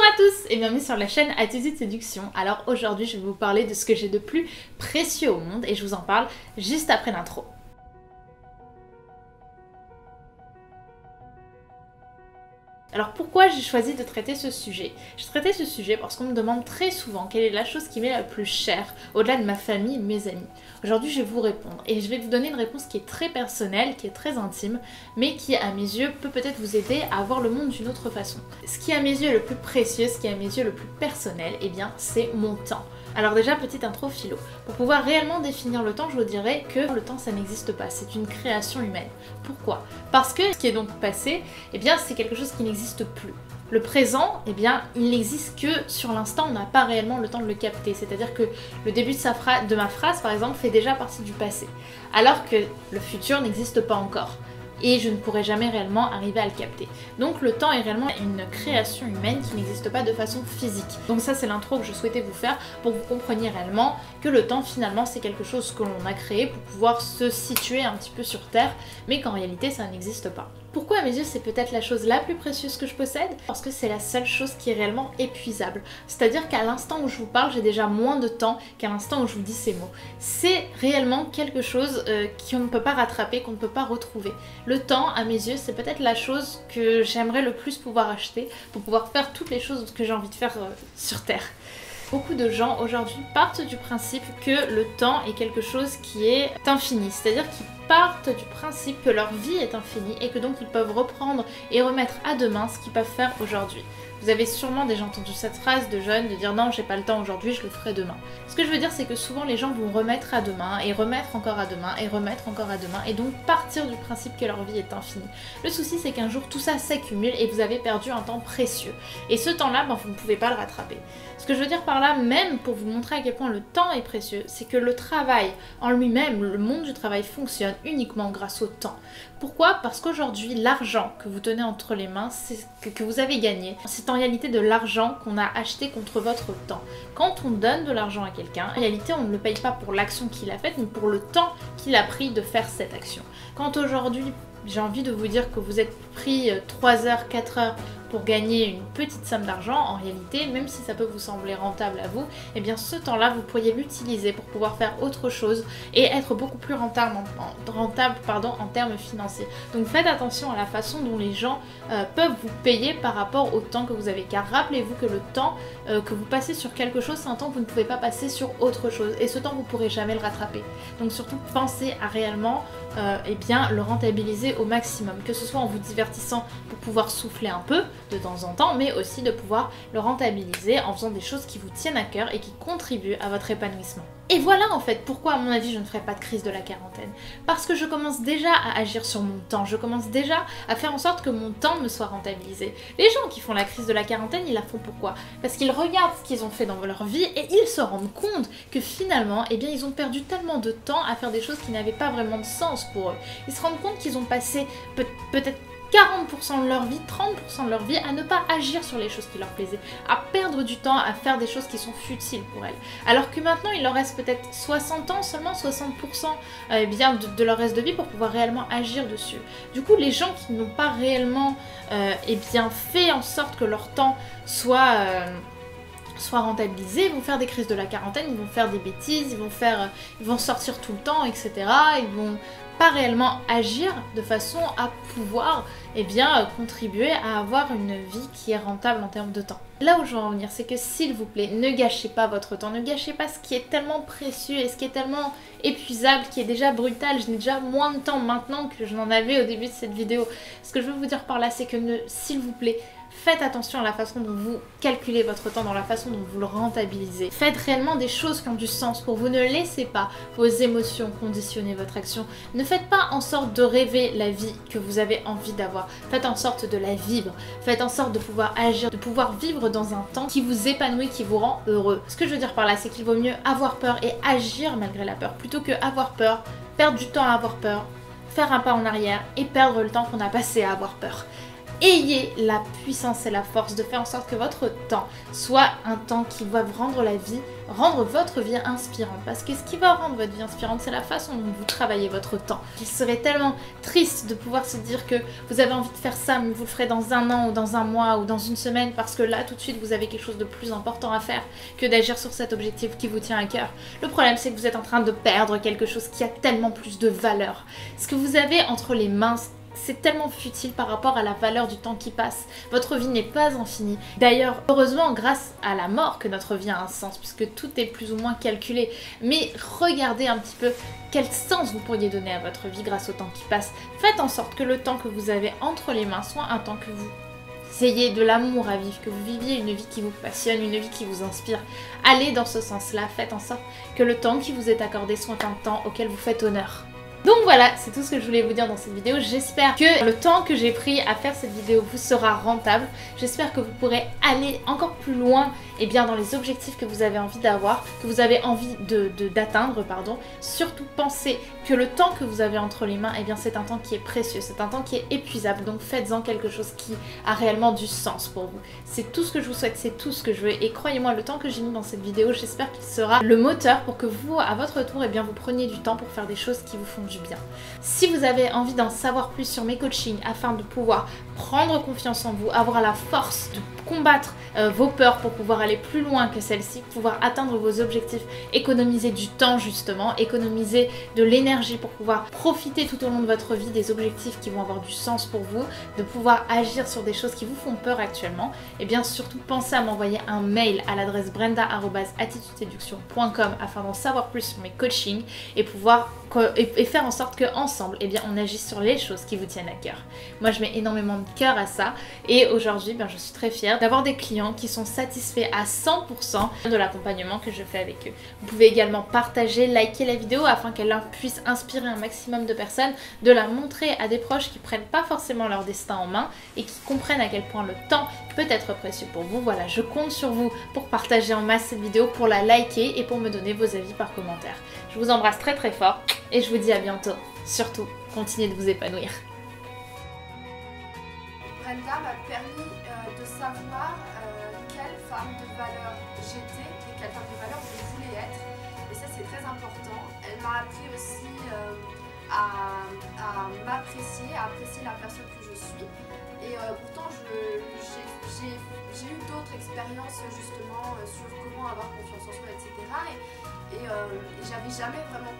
à tous et bienvenue sur la chaîne Attitude Séduction. Alors aujourd'hui je vais vous parler de ce que j'ai de plus précieux au monde et je vous en parle juste après l'intro. Alors pourquoi j'ai choisi de traiter ce sujet? J'ai traité ce sujet parce qu'on me demande très souvent quelle est la chose qui m'est la plus chère au-delà de ma famille et de mes amis. Aujourd'hui je vais vous répondre et je vais vous donner une réponse qui est très personnelle, qui est très intime, mais qui à mes yeux peut peut-être vous aider à voir le monde d'une autre façon. Ce qui à mes yeux est le plus précieux, ce qui à mes yeux est le plus personnel, eh bien c'est mon temps. Alors déjà, petite intro philo. Pour pouvoir réellement définir le temps, je vous dirais que le temps ça n'existe pas, c'est une création humaine. Pourquoi? Parce que ce qui est donc passé, eh bien c'est quelque chose qui n'existe plus. Le présent, eh bien, il n'existe que sur l'instant, on n'a pas réellement le temps de le capter. C'est-à-dire que le début de ma phrase, par exemple, fait déjà partie du passé. Alors que le futur n'existe pas encore. Et je ne pourrai jamais réellement arriver à le capter. Donc le temps est réellement une création humaine qui n'existe pas de façon physique. Donc ça c'est l'intro que je souhaitais vous faire pour que vous compreniez réellement que le temps finalement c'est quelque chose que l'on a créé pour pouvoir se situer un petit peu sur Terre, mais qu'en réalité ça n'existe pas. Pourquoi à mes yeux c'est peut-être la chose la plus précieuse que je possède? Parce que c'est la seule chose qui est réellement épuisable. C'est-à-dire qu'à l'instant où je vous parle, j'ai déjà moins de temps qu'à l'instant où je vous dis ces mots. C'est réellement quelque chose qu'on ne peut pas rattraper, qu'on ne peut pas retrouver. Le temps, à mes yeux, c'est peut-être la chose que j'aimerais le plus pouvoir acheter pour pouvoir faire toutes les choses que j'ai envie de faire sur Terre. Beaucoup de gens aujourd'hui partent du principe que le temps est quelque chose qui est infini, c'est-à-dire qu'ils partent du principe que leur vie est infinie et que donc ils peuvent reprendre et remettre à demain ce qu'ils peuvent faire aujourd'hui. Vous avez sûrement déjà entendu cette phrase de jeunes de dire non j'ai pas le temps aujourd'hui, je le ferai demain. Ce que je veux dire c'est que souvent les gens vont remettre à demain et remettre encore à demain et remettre encore à demain et donc partir du principe que leur vie est infinie. Le souci c'est qu'un jour tout ça s'accumule et vous avez perdu un temps précieux. Et ce temps-là, vous ne pouvez pas le rattraper. Ce que je veux dire par là, même pour vous montrer à quel point le temps est précieux, c'est que le travail en lui-même, le monde du travail fonctionne uniquement grâce au temps. Pourquoi? Parce qu'aujourd'hui, l'argent que vous tenez entre les mains, que vous avez gagné, c'est en réalité de l'argent qu'on a acheté contre votre temps. Quand on donne de l'argent à quelqu'un, en réalité, on ne le paye pas pour l'action qu'il a faite, mais pour le temps qu'il a pris de faire cette action. Quand aujourd'hui, j'ai envie de vous dire que vous êtes pris 3 heures, 4 heures pour gagner une petite somme d'argent, en réalité, même si ça peut vous sembler rentable à vous, eh bien ce temps-là, vous pourriez l'utiliser pour pouvoir faire autre chose et être beaucoup plus rentable en termes financiers. Donc faites attention à la façon dont les gens peuvent vous payer par rapport au temps que vous avez. Car rappelez-vous que le temps que vous passez sur quelque chose, c'est un temps que vous ne pouvez pas passer sur autre chose. Et ce temps, vous ne pourrez jamais le rattraper. Donc surtout, pensez à réellement eh bien, le rentabiliser au maximum. Que ce soit en vous divertissant pour pouvoir souffler un peu, de temps en temps, mais aussi de pouvoir le rentabiliser en faisant des choses qui vous tiennent à cœur et qui contribuent à votre épanouissement. Et voilà en fait pourquoi à mon avis je ne ferai pas de crise de la quarantaine. Parce que je commence déjà à agir sur mon temps, je commence déjà à faire en sorte que mon temps me soit rentabilisé. Les gens qui font la crise de la quarantaine, ils la font pourquoi? Parce qu'ils regardent ce qu'ils ont fait dans leur vie et ils se rendent compte que finalement, eh bien, ils ont perdu tellement de temps à faire des choses qui n'avaient pas vraiment de sens pour eux. Ils se rendent compte qu'ils ont passé peut-être 40% de leur vie, 30% de leur vie à ne pas agir sur les choses qui leur plaisaient, à perdre du temps à faire des choses qui sont futiles pour elles. Alors que maintenant il leur reste peut-être 60 ans, seulement 60% bien de leur reste de vie pour pouvoir réellement agir dessus. Du coup les gens qui n'ont pas réellement bien fait en sorte que leur temps soit rentabilisés, ils vont faire des crises de la quarantaine, ils vont faire des bêtises, ils vont sortir tout le temps, etc. Ils vont pas réellement agir de façon à pouvoir contribuer à avoir une vie qui est rentable en termes de temps. Là où je veux en venir, c'est que s'il vous plaît, ne gâchez pas votre temps, ne gâchez pas ce qui est tellement précieux et ce qui est tellement épuisable, qui est déjà brutal. Je n'ai déjà moins de temps maintenant que je n'en avais au début de cette vidéo. Ce que je veux vous dire par là, c'est que s'il vous plaît, faites attention à la façon dont vous calculez votre temps, dans la façon dont vous le rentabilisez. Faites réellement des choses qui ont du sens pour vous. Ne laissez pas vos émotions conditionner votre action. Ne faites pas en sorte de rêver la vie que vous avez envie d'avoir. Faites en sorte de la vivre. Faites en sorte de pouvoir agir, de pouvoir vivre dans un temps qui vous épanouit, qui vous rend heureux. Ce que je veux dire par là, c'est qu'il vaut mieux avoir peur et agir malgré la peur, plutôt que avoir peur, perdre du temps à avoir peur, faire un pas en arrière et perdre le temps qu'on a passé à avoir peur. Ayez la puissance et la force de faire en sorte que votre temps soit un temps qui va rendre votre vie inspirante. Parce que ce qui va rendre votre vie inspirante, c'est la façon dont vous travaillez votre temps. Il serait tellement triste de pouvoir se dire que vous avez envie de faire ça, mais vous le ferez dans un an ou dans un mois ou dans une semaine, parce que là, tout de suite, vous avez quelque chose de plus important à faire que d'agir sur cet objectif qui vous tient à cœur. Le problème, c'est que vous êtes en train de perdre quelque chose qui a tellement plus de valeur. Ce que vous avez entre les mains, c'est tellement futile par rapport à la valeur du temps qui passe. Votre vie n'est pas infinie. D'ailleurs, heureusement, grâce à la mort que notre vie a un sens, puisque tout est plus ou moins calculé. Mais regardez un petit peu quel sens vous pourriez donner à votre vie grâce au temps qui passe. Faites en sorte que le temps que vous avez entre les mains soit un temps que vous ayez de l'amour à vivre, que vous viviez une vie qui vous passionne, une vie qui vous inspire. Allez dans ce sens-là, faites en sorte que le temps qui vous est accordé soit un temps auquel vous faites honneur. Donc voilà, c'est tout ce que je voulais vous dire dans cette vidéo. J'espère que le temps que j'ai pris à faire cette vidéo vous sera rentable. J'espère que vous pourrez aller encore plus loin dans les objectifs que vous avez envie d'avoir, que vous avez envie d'atteindre. Surtout pensez que le temps que vous avez entre les mains, c'est un temps qui est précieux, c'est un temps qui est épuisable. Donc faites-en quelque chose qui a réellement du sens pour vous. C'est tout ce que je vous souhaite, c'est tout ce que je veux. Et croyez-moi, le temps que j'ai mis dans cette vidéo, j'espère qu'il sera le moteur pour que vous, à votre tour, vous preniez du temps pour faire des choses qui vous font du bien. Si vous avez envie d'en savoir plus sur mes coachings afin de pouvoir prendre confiance en vous, avoir la force de combattre vos peurs pour pouvoir aller plus loin que celles-ci, pouvoir atteindre vos objectifs, économiser du temps justement, économiser de l'énergie pour pouvoir profiter tout au long de votre vie des objectifs qui vont avoir du sens pour vous, de pouvoir agir sur des choses qui vous font peur actuellement, surtout pensez à m'envoyer un mail à l'adresse brenda@attitudeseduction.com afin d'en savoir plus sur mes coachings et pouvoir faire en sorte qu'ensemble, on agisse sur les choses qui vous tiennent à cœur. Moi, je mets énormément de cœur à ça et aujourd'hui, je suis très fière d'avoir des clients qui sont satisfaits à 100% de l'accompagnement que je fais avec eux. Vous pouvez également partager, liker la vidéo afin qu'elle puisse inspirer un maximum de personnes, de la montrer à des proches qui prennent pas forcément leur destin en main et qui comprennent à quel point le temps peut être précieux pour vous. Voilà, je compte sur vous pour partager en masse cette vidéo, pour la liker et pour me donner vos avis par commentaire. Je vous embrasse très très fort et je vous dis à bientôt. Surtout, continuez de vous épanouir. Brenda m'a permis de savoir quelle femme de valeur j'étais et quelle femme de valeur je voulais être. Et ça, c'est très important. Elle m'a appris aussi à m'apprécier, à apprécier la personne que je suis. Et pourtant, j'ai eu d'autres expériences justement sur comment avoir confiance en soi, etc. Et j'avais jamais vraiment